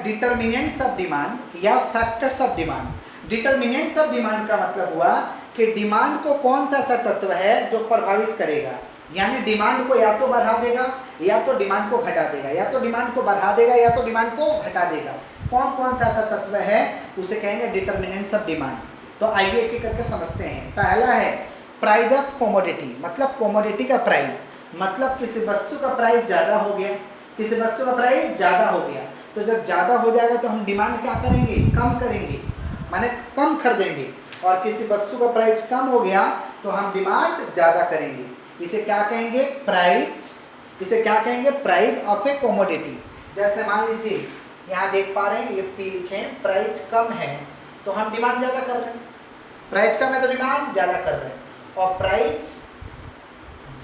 Determinants of demand या factors of demand. Determinants of demand का मतलब हुआ कि डिमांड को कौन सा ऐसा तत्व है जो प्रभावित करेगा, यानी डिमांड को या तो बढ़ा देगा या तो डिमांड को घटा देगा, या तो डिमांड को बढ़ा देगा या तो डिमांड को घटा देगा। कौन कौन सा ऐसा तत्व है उसे कहेंगे डिटर्मिनेंट्स ऑफ डिमांड। तो आइए एक एक करके समझते हैं। पहला है प्राइस ऑफ कमोडिटी, मतलब कमोडिटी का प्राइस, मतलब किसी वस्तु का प्राइस ज़्यादा हो गया, किसी वस्तु का प्राइस ज़्यादा हो गया, तो जब ज़्यादा हो जाएगा तो हम डिमांड क्या करेंगे, कम करेंगे, माने कम खरीदेंगे। और किसी वस्तु का प्राइस कम हो गया तो हम डिमांड ज़्यादा करेंगे। इसे क्या कहेंगे, प्राइस, इसे क्या कहेंगे, प्राइस ऑफ ए कमोडिटी। जैसे मान लीजिए यहाँ देख पा रहे हैं ये पी लिखें, प्राइस कम है तो हम डिमांड ज़्यादा कर रहे हैं, प्राइस कम है तो डिमांड ज़्यादा कर रहे हैं, और प्राइस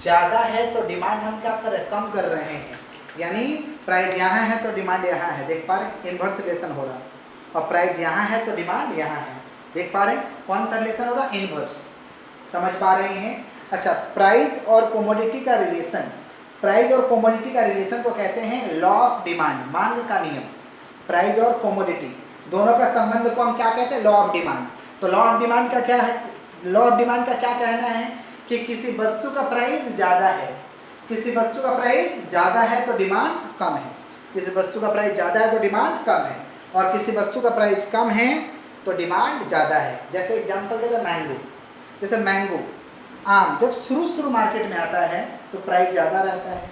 ज़्यादा है तो डिमांड हम क्या कर रहे हैं, कम कर रहे हैं। यानी प्राइस यहाँ है तो डिमांड यहाँ है, देख पा रहे हैं, इन्वर्स रिलेशन हो रहा, और प्राइस यहाँ है तो डिमांड यहाँ है, देख पा रहे हैं कौन सा रिलेशन हो रहा, इन्वर्स। समझ पा रहे हैं। अच्छा, प्राइस और कमोडिटी का रिलेशन, प्राइस और कमोडिटी का रिलेशन को कहते हैं लॉ ऑफ डिमांड, मांग का नियम। प्राइस और कमोडिटी दोनों का संबंध को हम क्या कहते हैं, लॉ ऑफ डिमांड। तो लॉ ऑफ डिमांड का क्या है, लॉ ऑफ डिमांड का क्या कहना है कि किसी वस्तु का प्राइस ज़्यादा है, किसी वस्तु का प्राइस ज़्यादा है तो डिमांड कम है, किसी वस्तु का प्राइस ज़्यादा है तो डिमांड कम है, और किसी वस्तु का प्राइस कम है तो डिमांड ज़्यादा है। जैसे एग्जांपल दे दो, मैंगो, जैसे मैंगो आम जब शुरू मार्केट में आता है तो प्राइस ज़्यादा रहता है,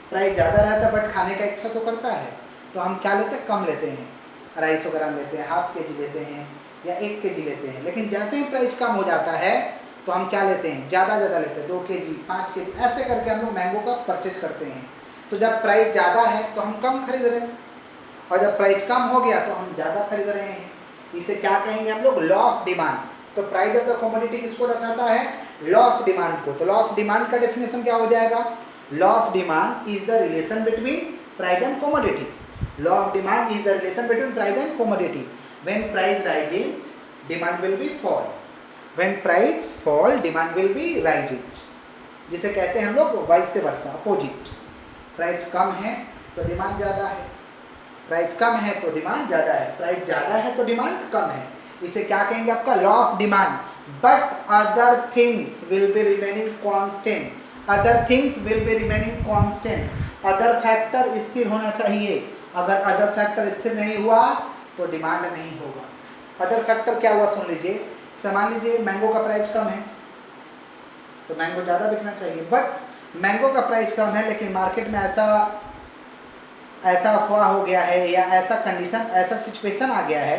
प्राइस ज़्यादा रहता है, बट खाने का इच्छा तो करता है, तो हम क्या लेते हैं, कम लेते हैं, 250 ग्राम लेते हैं, हाफ के जी लेते हैं या 1 kg लेते हैं। लेकिन जैसे ही प्राइस कम हो जाता है तो हम क्या लेते हैं, ज़्यादा लेते हैं, 2 kg, 5 kg, ऐसे करके हम लोग मैंगो का परचेज करते हैं। तो जब प्राइस ज़्यादा है तो हम कम खरीद रहे हैं, और जब प्राइस कम हो गया तो हम ज़्यादा खरीद रहे हैं। इसे क्या कहेंगे हम लोग, लॉ ऑफ डिमांड। तो प्राइस ऑफ द कमोडिटी किसको दर्शाता है, लॉ ऑफ डिमांड को। तो लॉ ऑफ डिमांड का डेफिनेशन क्या हो जाएगा, law of demand is the relation between price and commodity. Law of demand is the relation between price and commodity. When price rises, demand will be fall. When price fall, demand will be rises. जिसे कहते हैं हम लोग vice versa, opposite. Price कम है तो demand ज़्यादा है, price कम है तो डिमांड ज़्यादा है, प्राइस ज़्यादा है तो डिमांड कम है। इसे क्या कहेंगे, आपका law of demand. But other things will be remaining constant, other things will be remaining constant. Other factor स्थिर होना चाहिए, अगर अदर फैक्टर स्थिर नहीं हुआ तो डिमांड नहीं होगा। अदर फैक्टर क्या हुआ, सुन लीजिए। मान लीजिए मैंगो का प्राइस कम है तो मैंगो ज़्यादा बिकना चाहिए, बट मैंगो का प्राइस कम है लेकिन मार्केट में ऐसा अफवाह हो गया है या ऐसा कंडीशन, ऐसा सिचुएशन आ गया है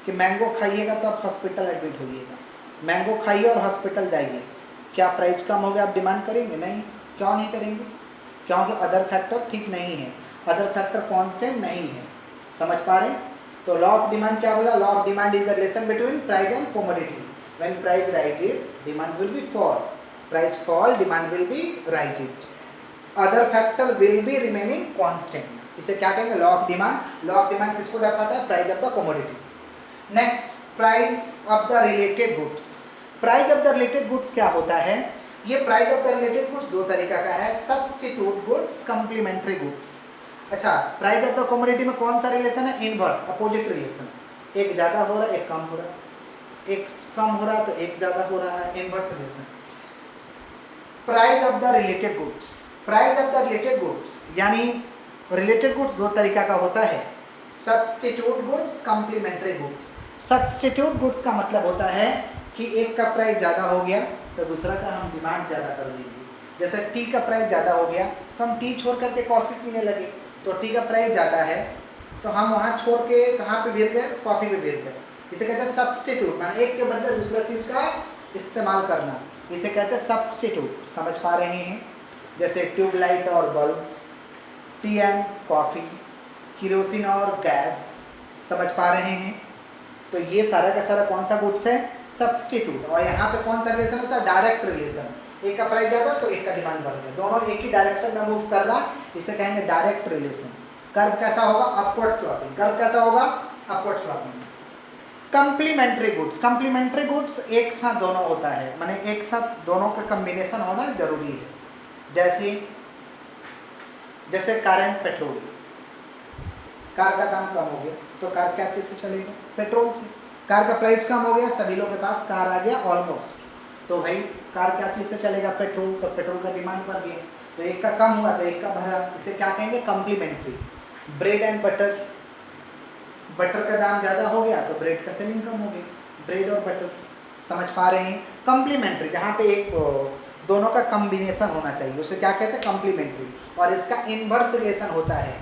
कि मैंगो खाइएगा तो आप हॉस्पिटल एडमिट होइएगा, मैंगो खाइए और हॉस्पिटल जाइए। क्या प्राइस कम हो गया आप डिमांड करेंगे, नहीं। क्यों नहीं करेंगे, क्योंकि अदर फैक्टर ठीक नहीं है, अदर फैक्टर कॉन्स्टेंट नहीं है। समझ पा रहे हैं। तो लॉ ऑफ डिमांड क्या बोला, law of demand is the relation between price and commodity. When price rises demand will B fall, price fall demand will B rises, other factor will be remaining constant. इसे क्या कहेंगे, law of demand. Law of demand किसको दर्शाता है, price of the commodity. Next, price of the related goods. Price of the related goods क्या होता है, ये price of the related goods दो तरीका का है, सब्स्टिट्यूट गुड्स, कम्प्लीमेंट्री गुड्स। अच्छा, प्राइस ऑफ द कमोडिटी में कौन सा रिलेशन है, इनवर्स, अपोजिट रिलेशन। एक ज़्यादा हो रहा है, एक कम हो रहा है, एक कम हो रहा है तो एक ज़्यादा हो रहा है, inverse relation. Price of the related goods, price of the related goods यानी रिलेटेड गुड्स दो तरीका का होता है, substitute goods, complementary goods. Substitute goods का मतलब होता है कि एक का प्राइस ज़्यादा हो गया तो दूसरा का हम डिमांड ज़्यादा कर देंगे। जैसे टी का प्राइस ज़्यादा हो गया तो हम टी छोड़ करके कॉफ़ी पीने लगे, तो टी का प्राइस ज़्यादा है तो हम वहाँ छोड़ के कहाँ पे भिड़ गए, कॉफ़ी पे भिड़ गए। इसे कहते हैं सब्स्टिट्यूट, माने एक के बदले दूसरा चीज़ का इस्तेमाल करना, इसे कहते हैं सब्स्टिट्यूट। समझ पा रहे हैं। जैसे ट्यूबलाइट और bulb, T and coffee, kerosene और गैस। समझ पा रहे हैं। तो ये सारा का सारा कौन सा गुड्स है, सब्स्टिट्यूट। और यहाँ पे कौन सा रिलेशन होता है, डायरेक्ट रिलेशन। एक का प्राइस ज़्यादा तो एक का डिमांड बढ़ गया, दोनों एक ही डायरेक्शन में मूव कर रहा, इसे कहेंगे डायरेक्ट रिलेशन। कर्व कैसा होगा, अपवर्ड स्लॉपिंग। कर्व कैसा होगा, upward sloping. Complementary goods, complementary goods एक साथ दोनों होता है, माने एक साथ दोनों का कम्बिनेशन होना जरूरी है। जैसे कार एंड पेट्रोल, कार का दाम कम हो गया तो कार क्या चीज़ से चलेगा? पेट्रोल से। कार का प्राइस कम हो गया, सभी लोगों के पास कार आ गया ऑलमोस्ट, तो भाई कार क्या चीज़ से चलेगा? पेट्रोल, तो पेट्रोल का डिमांड बढ़ गया, तो एक का कम हुआ तो एक का बढ़ा, इसे क्या कहेंगे? Complementary. Bread and butter, butter का दाम ज़्यादा हो गया तो ब्रेड का सेलिंग कम हो गया, ब्रेड और बटर, समझ पा रहे हैं? कॉम्प्लीमेंट्री, जहाँ पे एक दोनों का कॉम्बिनेशन होना चाहिए उसे क्या कहते हैं? कॉम्प्लीमेंट्री। और इसका इनवर्स रिलेशन होता है,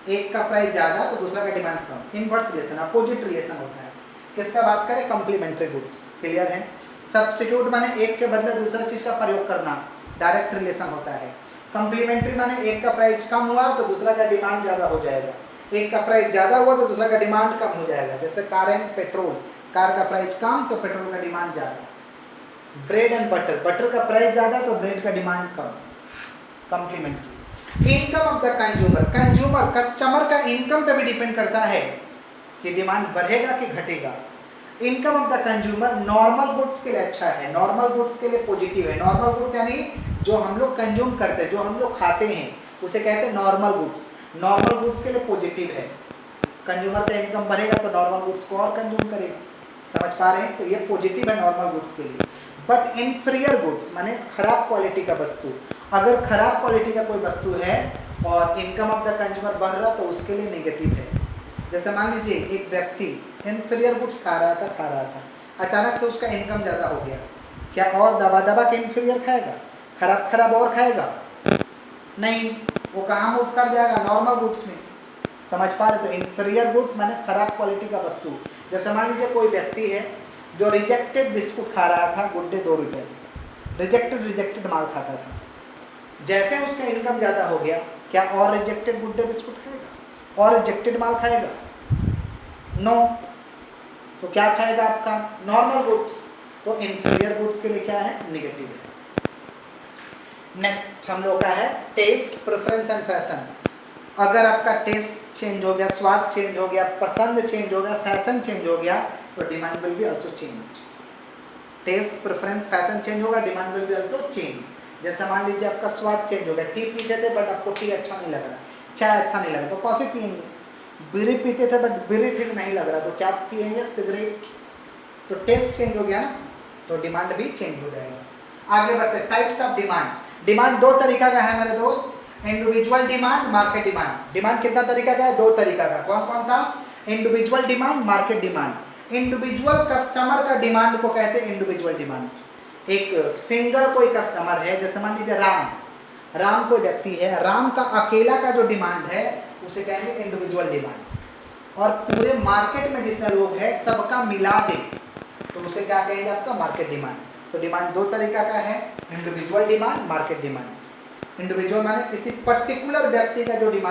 एक का प्राइस ज़्यादा तो दूसरा का डिमांड कम, इनवर्स रिलेशन, अपोजिट रिलेशन होता है। किसका बात करें? Complementary goods. क्लियर है? सब्स्टिट्यूट माने एक के बदले दूसरा चीज़ का प्रयोग करना, डायरेक्ट रिलेशन होता है। कॉम्प्लीमेंट्री माने एक का प्राइस कम हुआ तो दूसरा का डिमांड ज़्यादा हो जाएगा, एक का प्राइस ज़्यादा हुआ तो दूसरा का डिमांड कम हो जाएगा। जैसे कार एंड पेट्रोल, कार का प्राइस कम तो पेट्रोल का डिमांड ज़्यादा। ब्रेड एंड बटर, बटर का प्राइस ज़्यादा तो ब्रेड का डिमांड कम, complementary. Income of the consumer, consumer customer का इनकम पे भी डिपेंड करता है कि डिमांड बढ़ेगा कि घटेगा। Income of the consumer normal goods के लिए अच्छा है, नॉर्मल गुड्स के लिए पॉजिटिव है। नॉर्मल गुड्स यानी जो हम लोग कंज्यूम करते हैं, जो हम लोग खाते हैं, उसे कहते हैं नॉर्मल गुड्स। नॉर्मल गुड्स के लिए पॉजिटिव है, कंज्यूमर का इनकम बढ़ेगा तो नॉर्मल गुड्स को और कंज्यूम करेगा, समझ पा रहे हैं? तो ये पॉजिटिव है नॉर्मल गुड्स के लिए। बट इन्फीरियर गुड्स माने खराब क्वालिटी का वस्तु, अगर खराब क्वालिटी का कोई वस्तु है और इनकम ऑफ द कंज्यूमर बढ़ रहा तो उसके लिए नेगेटिव है। जैसे मान लीजिए एक व्यक्ति इन्फीरियर गुड्स खा रहा था, अचानक से उसका इनकम ज़्यादा हो गया, क्या और दबा दबा के इन्फीरियर खाएगा? खराब खराब और खाएगा? नहीं, वो कहाँ मूव कर जाएगा? नॉर्मल गुड्स में, समझ पा रहे? तो इन्फीरियर गुड्स माने खराब क्वालिटी का वस्तु। जैसे मान लीजिए कोई व्यक्ति है जो रिजेक्टेड बिस्कुट खा रहा था, गुड्डे 2 रुपये, रिजेक्टेड माल खाता था, जैसे उसका इनकम ज़्यादा हो गया, क्या और रिजेक्टेड गुड्डे बिस्कुट खाएगा और रिजेक्टेड माल खाएगा? नो। तो क्या खाएगा? आपका नॉर्मल गुड्स। तो इन्फीरियर गुड्स के लिए क्या है? नेगेटिव है। नेक्स्ट हम लोग का है टेस्ट, प्रेफरेंस एंड फैशन। अगर आपका टेस्ट चेंज हो गया, स्वाद चेंज हो गया, पसंद चेंज हो गया, फैशन चेंज हो गया तो demand will be also change. Taste, preference, fashion change होगा, demand will be also change. जैसे मान लीजिए आपका स्वाद चेंज हो गया, टी पीते थे बट आपको टी अच्छा नहीं लग रहा, चाय अच्छा नहीं लग रहा तो कॉफ़ी पियेंगे। बीड़ी पीते थे बट बीड़ी ठीक नहीं लग रहा तो क्या पियेंगे? सिगरेट। तो टेस्ट चेंज हो गया ना, तो डिमांड भी चेंज हो जाएगा। आगे बढ़ते टाइप्स ऑफ डिमांड। डिमांड 2 तरीका का है मेरे दोस्त, individual demand, market demand. Demand कितना तरीका का है? 2 तरीका का। कौन कौन सा? Individual demand, market demand. Individual customer का डिमांड को कहते हैं इंडिविजुअल डिमांड। एक सिंगल कोई कस्टमर है, जैसे मान लीजिए राम कोई व्यक्ति है, राम का अकेला का जो डिमांड है उसे कहेंगे इंडिविजुअल डिमांड। और पूरे मार्केट में जितने लोग हैं सबका मिला दे तो उसे क्या कहेंगे? आपका मार्केट डिमांड। तो डिमांड 2 तरीका का है, individual demand, market demand. Individual माने किसी पर्टिकुलर व्यक्ति का जो डिमांड